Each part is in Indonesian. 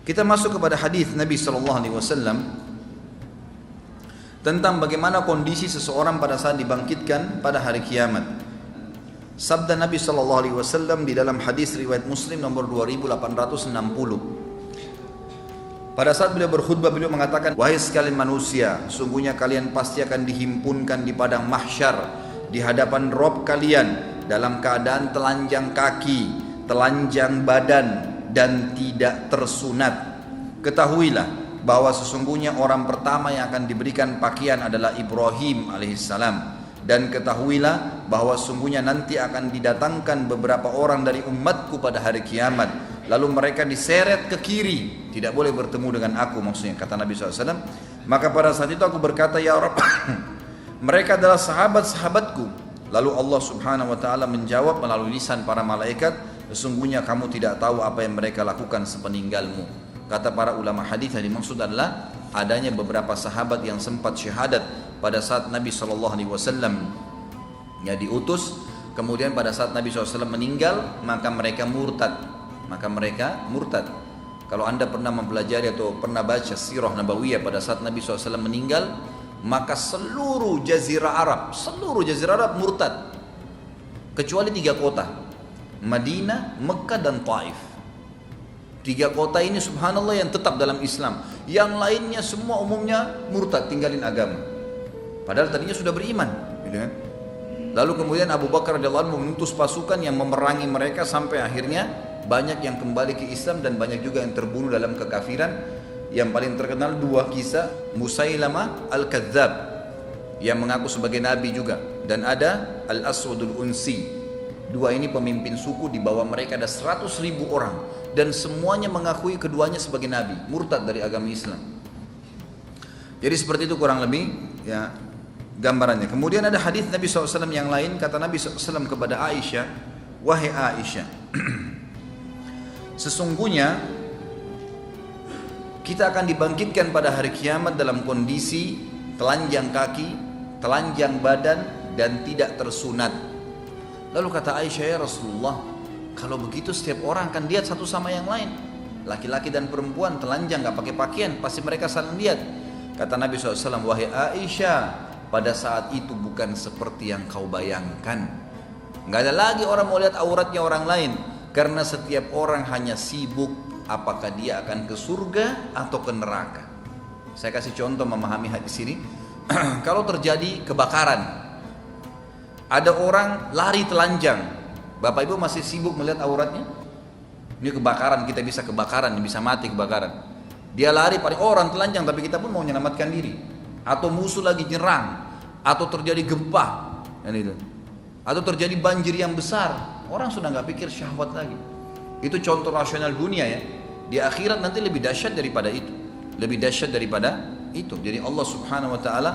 Kita masuk kepada hadis Nabi SAW tentang bagaimana kondisi seseorang pada saat dibangkitkan pada hari kiamat. Sabda Nabi SAW di dalam hadis riwayat Muslim nomor 2860. Pada saat beliau berkhutbah, beliau mengatakan, "Wahai sekalian manusia, sungguhnya kalian pasti akan dihimpunkan di padang mahsyar di hadapan Rabb kalian dalam keadaan telanjang kaki, telanjang badan, dan tidak tersunat. Ketahuilah bahwa sesungguhnya orang pertama yang akan diberikan pakaian adalah Ibrahim alaihissalam. Dan ketahuilah bahwa sesungguhnya nanti akan didatangkan beberapa orang dari umatku pada hari kiamat. Lalu mereka diseret ke kiri, tidak boleh bertemu dengan aku," maksudnya kata Nabi SAW. "Maka pada saat itu aku berkata, ya Rabb, mereka adalah sahabat-sahabatku." Lalu Allah Subhanahu wa ta'ala menjawab melalui lisan para malaikat, "Sesungguhnya kamu tidak tahu apa yang mereka lakukan sepeninggalmu." Kata para ulama hadis, yang dimaksud adalah adanya beberapa sahabat yang sempat syahadat pada saat Nabi SAW diutus. Kemudian pada saat Nabi SAW meninggal, maka mereka murtad. Kalau anda pernah mempelajari atau pernah baca sirah nabawiyah, pada saat Nabi SAW meninggal, maka seluruh jazirah Arab murtad, kecuali 3 kota, Madinah, Mekah, dan Taif. 3 kota ini subhanallah yang tetap dalam Islam. Yang lainnya semua umumnya murtad, tinggalin agama, padahal tadinya sudah beriman, gitu kan? Lalu kemudian Abu Bakar radhiyallahu anhu mengutus pasukan yang memerangi mereka sampai akhirnya banyak yang kembali ke Islam dan banyak juga yang terbunuh dalam kekafiran. Yang paling terkenal 2 kisah, Musailamah Al-Kadzab yang mengaku sebagai nabi juga, dan ada Al-Aswadul Unsi. 2 ini pemimpin suku, di bawah mereka ada 100.000 orang dan semuanya mengakui keduanya sebagai nabi, murtad dari agama Islam. Jadi seperti itu kurang lebih ya gambarannya. Kemudian ada hadis Nabi SAW yang lain, kata Nabi SAW kepada Aisyah, "Wahai Aisyah, sesungguhnya kita akan dibangkitkan pada hari kiamat dalam kondisi telanjang kaki, telanjang badan, dan tidak tersunat." Lalu kata Aisyah, "Ya Rasulullah, kalau begitu setiap orang akan lihat satu sama yang lain. Laki-laki dan perempuan telanjang gak pakai pakaian, pasti mereka saling lihat." Kata Nabi SAW, "Wahai Aisyah, pada saat itu bukan seperti yang kau bayangkan. Gak ada lagi orang mau lihat auratnya orang lain, karena setiap orang hanya sibuk apakah dia akan ke surga atau ke neraka." Saya kasih contoh memahami hadis ini. Kalau terjadi kebakaran, ada orang lari telanjang, Bapak Ibu masih sibuk melihat auratnya? Ini kebakaran, kita bisa kebakaran, bisa mati kebakaran. Dia lari, paling orang telanjang, tapi kita pun mau menyelamatkan diri. Atau musuh lagi nyerang, atau terjadi gempa, atau terjadi banjir yang besar, orang sudah nggak pikir syahwat lagi. Itu contoh rasional dunia ya. Di akhirat nanti lebih dahsyat daripada itu, Jadi Allah Subhanahu Wa Taala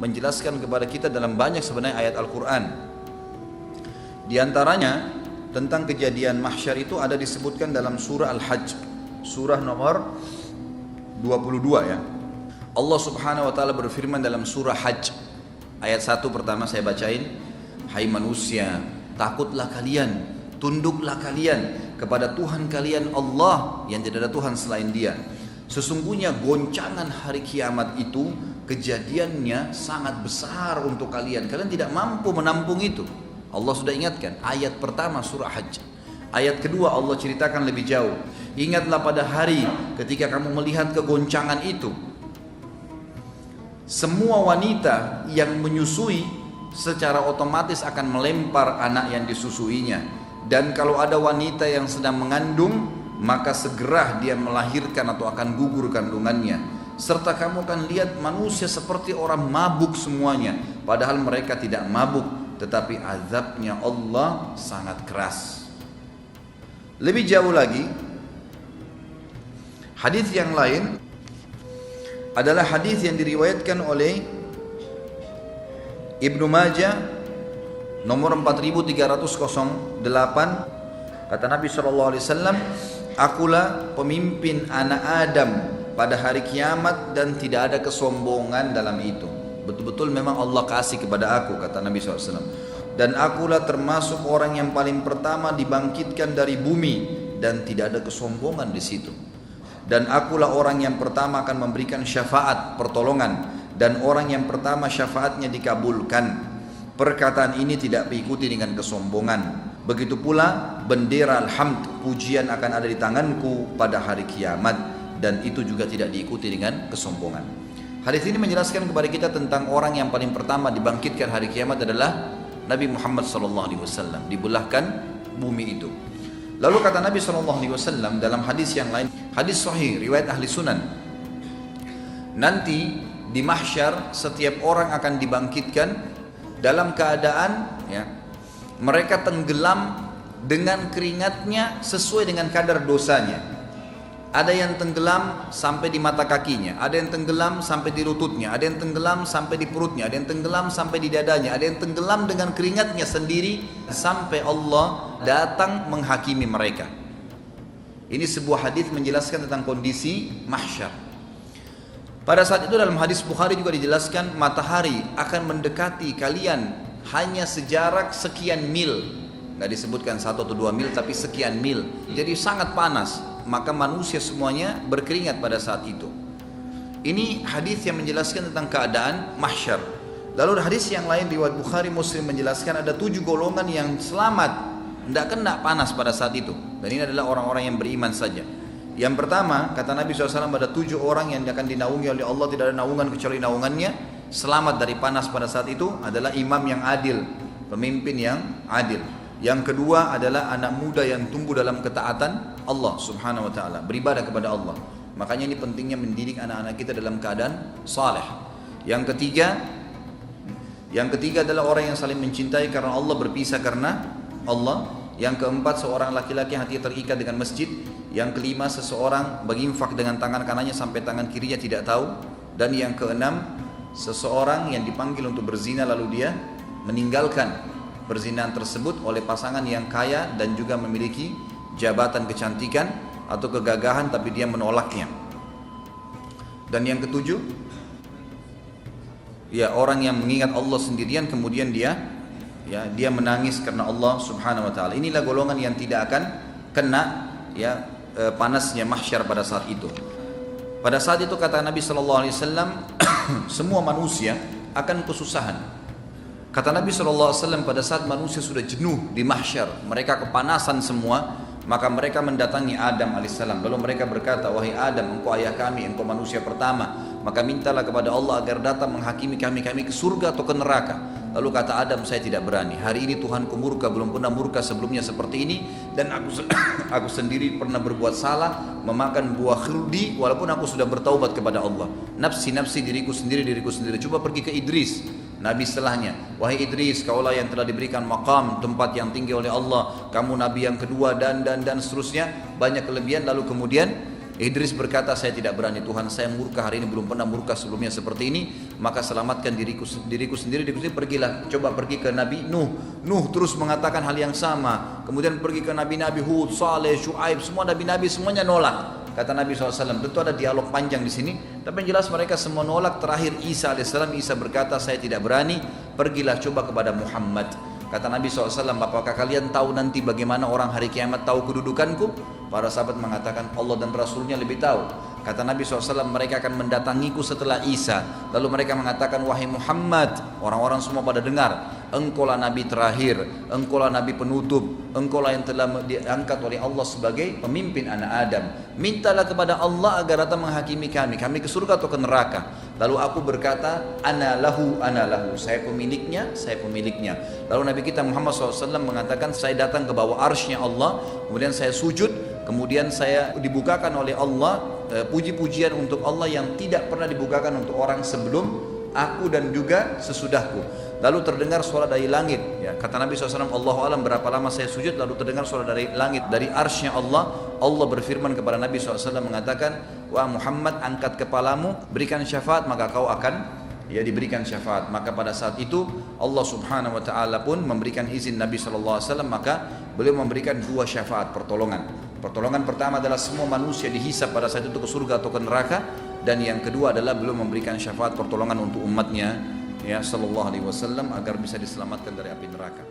menjelaskan kepada kita dalam banyak sebenarnya ayat Al-Quran. Di antaranya tentang kejadian mahsyar itu ada disebutkan dalam surah Al-Hajj, surah nomor 22 ya. Allah Subhanahu Wa Taala berfirman dalam surah Hajj ayat 1 pertama saya bacain, "Hai manusia, takutlah kalian, tunduklah kalian kepada Tuhan kalian Allah yang tidak ada Tuhan selain Dia. Sesungguhnya goncangan hari kiamat itu kejadiannya sangat besar untuk kalian. Kalian tidak mampu menampung itu." Allah sudah ingatkan, ayat pertama surah Hajj. Ayat kedua Allah ceritakan lebih jauh. "Ingatlah pada hari ketika kamu melihat kegoncangan itu. Semua wanita yang menyusui secara otomatis akan melempar anak yang disusuinya. Dan kalau ada wanita yang sedang mengandung, maka segera dia melahirkan atau akan gugur kandungannya. Serta kamu akan lihat manusia seperti orang mabuk semuanya, padahal mereka tidak mabuk, tetapi azabnya Allah sangat keras." Lebih jauh lagi, hadis yang lain adalah hadis yang diriwayatkan oleh Ibnu Majah nomor 4308. Kata Nabi SAW, "Akulah pemimpin anak Adam pada hari kiamat dan tidak ada kesombongan dalam itu." Betul-betul memang Allah kasih kepada aku, kata Nabi SAW. "Dan akulah termasuk orang yang paling pertama dibangkitkan dari bumi dan tidak ada kesombongan di situ." dan akulah orang yang pertama akan memberikan syafaat pertolongan, dan orang yang pertama syafaatnya dikabulkan. Perkataan ini tidak diikuti dengan kesombongan. Begitu pula bendera alhamd, pujian akan ada di tanganku pada hari kiamat, dan itu juga tidak diikuti dengan kesombongan. Hadis ini menjelaskan kepada kita tentang orang yang paling pertama dibangkitkan hari kiamat adalah Nabi Muhammad SAW. Dibelahkan bumi itu. Lalu kata Nabi SAW dalam hadis yang lain, hadis sahih riwayat ahli sunan, nanti di mahsyar setiap orang akan dibangkitkan dalam keadaan mereka tenggelam dengan keringatnya sesuai dengan kadar dosanya. Ada yang tenggelam sampai di mata kakinya, ada yang tenggelam sampai di lututnya, ada yang tenggelam sampai di perutnya, ada yang tenggelam sampai di dadanya, ada yang tenggelam dengan keringatnya sendiri sampai Allah datang menghakimi mereka. Ini sebuah hadis menjelaskan tentang kondisi mahsyar. Pada saat itu dalam hadis Bukhari juga dijelaskan matahari akan mendekati kalian hanya sejarak sekian mil. Nggak disebutkan 1 atau 2 mil tapi sekian mil. Jadi sangat panas. Maka manusia semuanya berkeringat pada saat itu. Ini hadis yang menjelaskan tentang keadaan mahsyar. Lalu hadis yang lain riwayat Bukhari Muslim menjelaskan ada 7 golongan yang selamat, tidak kena panas pada saat itu. Dan ini adalah orang-orang yang beriman saja. Yang pertama kata Nabi SAW ada 7 orang yang akan dinaungi oleh Allah, tidak ada naungan kecuali naungannya. Selamat dari panas pada saat itu adalah imam yang adil, pemimpin yang adil. Yang kedua adalah anak muda yang tumbuh dalam ketaatan Allah subhanahu wa ta'ala, beribadah kepada Allah. Makanya ini pentingnya mendidik anak-anak kita dalam keadaan saleh. Yang ketiga adalah orang yang saling mencintai karena Allah, berpisah karena Allah. Yang keempat seorang laki-laki yang hatinya terikat dengan masjid. Yang kelima seseorang berinfak dengan tangan kanannya sampai tangan kirinya tidak tahu. Dan yang keenam seseorang yang dipanggil untuk berzina lalu dia meninggalkan perzinahan tersebut oleh pasangan yang kaya dan juga memiliki jabatan kecantikan atau kegagahan tapi dia menolaknya. Dan yang ketujuh, orang yang mengingat Allah sendirian kemudian dia menangis karena Allah subhanahu wa ta'ala. Inilah golongan yang tidak akan kena panasnya mahsyar pada saat itu. Pada saat itu kata Nabi SAW, semua manusia akan kesusahan. Kata Nabi SAW, pada saat manusia sudah jenuh di mahsyar, mereka kepanasan semua, maka mereka mendatangi Adam alaihissalam. Lalu mereka berkata, wahai Adam, engkau ayah kami, engkau manusia pertama, maka mintalah kepada Allah agar datang menghakimi kami ke surga atau ke neraka. Lalu kata Adam, saya tidak berani. Hari ini Tuhanku murka, belum pernah murka sebelumnya seperti ini. Dan aku sendiri pernah berbuat salah, memakan buah khuldi, walaupun aku sudah bertaubat kepada Allah. Nafsi, diriku sendiri. Coba pergi ke Idris, Nabi setelahnya. Wahai Idris, kaulah yang telah diberikan maqam, tempat yang tinggi oleh Allah. Kamu Nabi yang kedua dan seterusnya. Banyak kelebihan. Lalu kemudian Idris berkata, saya tidak berani, Tuhan saya murka hari ini, belum pernah murka sebelumnya seperti ini, maka selamatkan diriku sendiri. Pergilah, coba pergi ke Nabi Nuh terus mengatakan hal yang sama. Kemudian pergi ke Nabi Hud, Saleh, Syuaib, semua Nabi semuanya nolak. Kata Nabi SAW, tentu ada dialog panjang di sini, tapi yang jelas mereka semua nolak. Terakhir Isa AS, Isa berkata, saya tidak berani, pergilah coba kepada Muhammad. Kata Nabi SAW, apakah kalian tahu nanti bagaimana orang hari kiamat tahu kedudukanku? Para sahabat mengatakan, Allah dan Rasulnya lebih tahu. Kata Nabi SAW, mereka akan mendatangiku setelah Isa. Lalu mereka mengatakan, wahai Muhammad, orang-orang semua pada dengar, engkaulah Nabi terakhir, engkaulah Nabi penutup, engkaulah yang telah diangkat oleh Allah sebagai pemimpin anak Adam. Mintalah kepada Allah agar datang menghakimi kami ke surga atau ke neraka. Lalu aku berkata, ana lahu, saya pemiliknya. Lalu Nabi kita Muhammad SAW mengatakan, saya datang ke bawah arsy-Nya Allah, kemudian saya sujud, kemudian saya dibukakan oleh Allah puji-pujian untuk Allah yang tidak pernah dibukakan untuk orang sebelum aku dan juga sesudahku. Lalu terdengar suara dari langit, kata Nabi SAW, Allahu alam berapa lama saya sujud, lalu terdengar suara dari langit, dari arsy-Nya Allah. Allah berfirman kepada Nabi SAW mengatakan, wah Muhammad, angkat kepalamu, berikan syafaat, maka kau akan diberikan syafaat. Maka pada saat itu Allah subhanahu wa ta'ala pun memberikan izin Nabi SAW, maka beliau memberikan 2 syafaat pertolongan. Pertolongan pertama adalah semua manusia dihisab pada saat itu ke surga atau ke neraka, dan yang kedua adalah beliau memberikan syafaat pertolongan untuk umatnya sallallahu alaihi wasallam agar bisa diselamatkan dari api neraka.